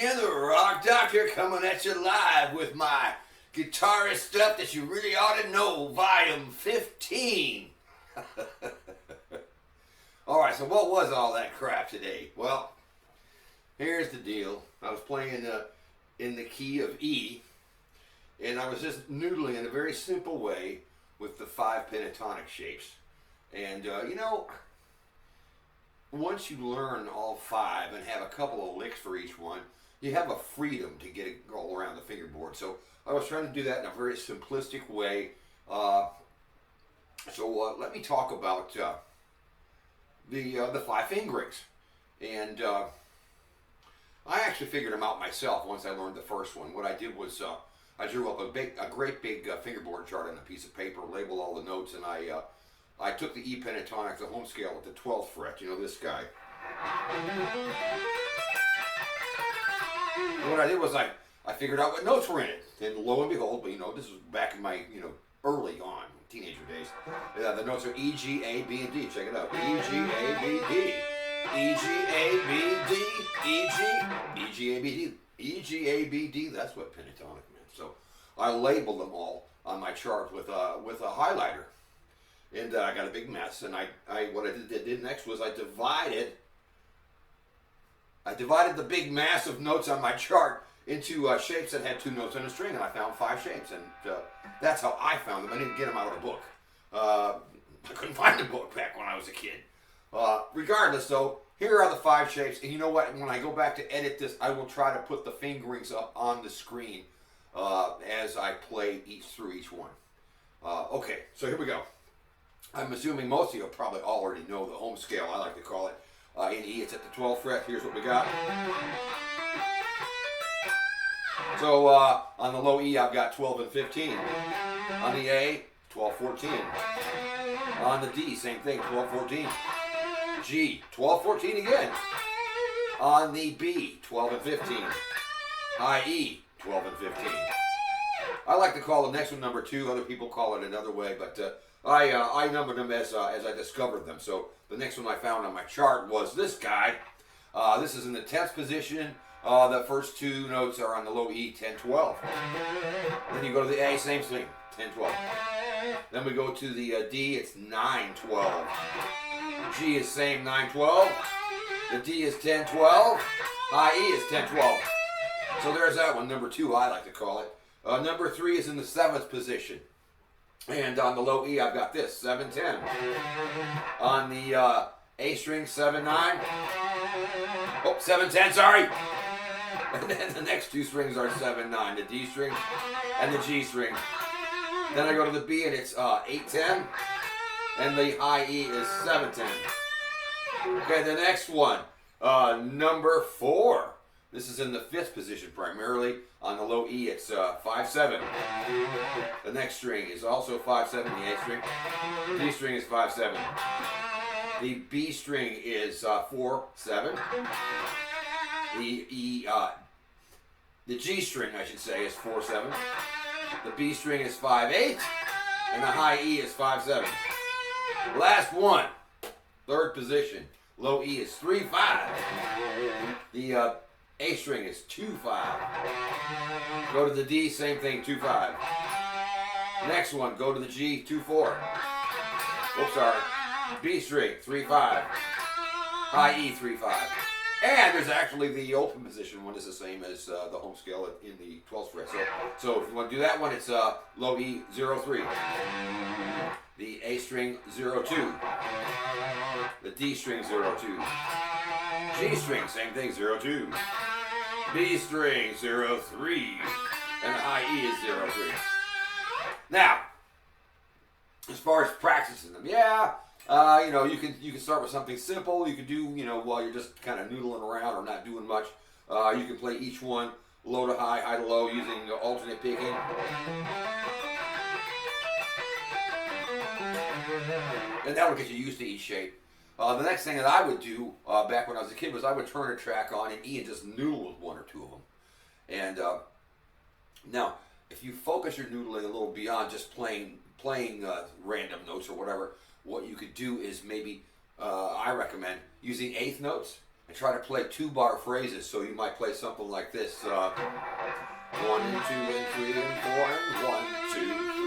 again, the Rock Doctor, coming at you live with my guitarist stuff that you really ought to know, volume 15. Alright, so what was all that crap today? Well, here's the deal. I was playing in the key of E, and I was just noodling in a very simple way with the 5 pentatonic shapes. And, once you learn all 5 and have a couple of licks for each one, you have a freedom to get it all around the fingerboard. So I was trying to do that in a very simplistic way. So let me talk about the 5 fingerings. And I actually figured them out myself once I learned the first one. What I did was I drew up a great big fingerboard chart on a piece of paper, labeled all the notes, and I took the E pentatonic, the home scale, at the 12th fret, this guy. And what I did was I figured out what notes were in it. And lo and behold, but this was back in my, early on, teenager days. The notes are E, G, A, B, and D. Check it out. E, G, A, B, D. E, G, A, B, D. E, G, A, B, D. E, G, A, B, D. That's what pentatonic meant. So I labeled them all on my chart with a highlighter. And I got a big mess, and what I did next was I divided the big mass of notes on my chart into shapes that had 2 notes on a string, and I found 5 shapes, and that's how I found them. I didn't get them out of a book. I couldn't find a book back when I was a kid. Regardless, though, here are the 5 shapes, and you know what? When I go back to edit this, I will try to put the fingerings up on the screen as I play through each one. Okay, so here we go. I'm assuming most of you probably already know the home scale, I like to call it. In E, it's at the 12th fret. Here's what we got. So on the low E, I've got 12 and 15. On the A, 12, 14. On the D, same thing, 12, 14. G, 12, 14 again. On the B, 12 and 15. High E, 12 and 15. I like to call the next one number 2. Other people call it another way, but I numbered them as I discovered them. So the next one I found on my chart was this guy. This is in the 10th position. The first 2 notes are on the low E, 10, 12. Then you go to the A, same thing, 10, 12. Then we go to the D, it's 9, 12. G is same, 9, 12. The D is 10, 12. High E is 10, 12. So there's that one, number 2, I like to call it. Number 3 is in the 7th position. And on the low E, I've got this, 7, 10. On the A string, 7, 9. Oh, 7, 10, sorry. And then the next 2 strings are 7, 9. The D string and the G string. Then I go to the B and it's 8, 10. And the high E is 7, 10. Okay, the next one, number 4. This is in the 5th position primarily. On the low E, it's 5, 7. The next string is also 5, 7, the A string. The D string is 5, 7. The B string is 4, 7. The G string, I should say, is 4, 7. The B string is 5, 8. And the high E is 5, 7. Last one, 3rd position. Low E is 3, 5. The A string is 2, 5. Go to the D, same thing, 2, 5. Next one, go to the G, 2, 4. Oops, sorry. B string, 3, 5. High E, 3, 5. And there's actually the open position one is the same as the home scale in the 12th fret. So if you want to do that one, it's low E, 0, 3. The A string, 0, 2. The D string, 0, 2. G string, same thing, 0, 2. B string, 0, 3. And the high E is 0, 3. Now, as far as practicing them, you can start with something simple. You can do, while you're just kind of noodling around or not doing much. You can play each one low to high, high to low using alternate picking. And that will get you used to each shape. The next thing that I would do back when I was a kid was I would turn a track on in E and just noodle with 1 or 2 of them. And now, if you focus your noodling a little beyond just playing random notes or whatever, what you could do is maybe, I recommend using 8th notes and try to play 2-bar phrases. So you might play something like this: 1 and 2 and 3 and 4 and 1, 2,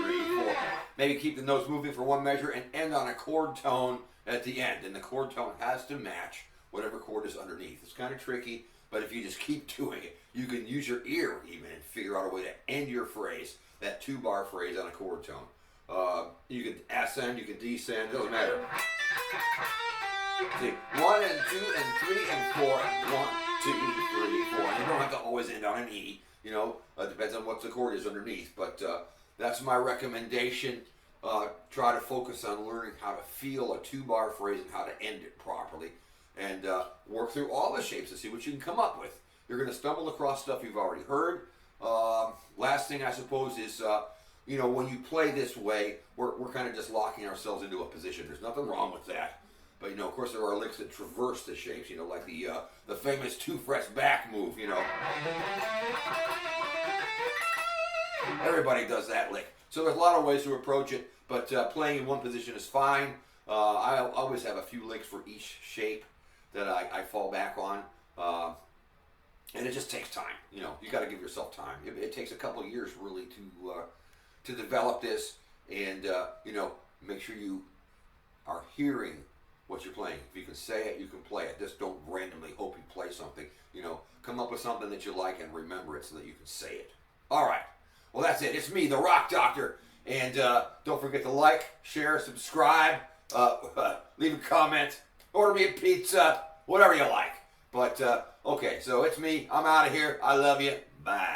3, 4. Maybe keep the notes moving for one measure and end on a chord tone at the end. And the chord tone has to match whatever chord is underneath. It's kind of tricky, but if you just keep doing it, you can use your ear even and figure out a way to end your phrase, that 2-bar phrase on a chord tone. You can ascend, you can descend, it doesn't matter. See, 1 and 2 and 3 and 4 and 1, 2, 3, 4. And you don't have to always end on an E. You know, it depends on what the chord is underneath. But that's my recommendation. Try to focus on learning how to feel a 2-bar phrase and how to end it properly. And work through all the shapes and see what you can come up with. You're going to stumble across stuff you've already heard. Last thing I suppose is, you know, when you play this way, we're kind of just locking ourselves into a position. There's nothing wrong with that. But, you know, of course, there are licks that traverse the shapes, you know, like the famous 2 frets back move, you know. Everybody does that lick. So there's a lot of ways to approach it, but playing in one position is fine. I always have a few licks for each shape that I fall back on. And it just takes time. You know, you got to give yourself time. It takes a couple of years really to develop this, and you know, make sure you are hearing what you're playing. If you can say it, you can play it. Just don't randomly hope you play something. You know, come up with something that you like and remember it so that you can say it. All right. Well, that's it. It's me, the Rock Doctor, and don't forget to like, share, subscribe, leave a comment, order me a pizza, whatever you like. But okay, so it's me. I'm out of here. I love you. Bye.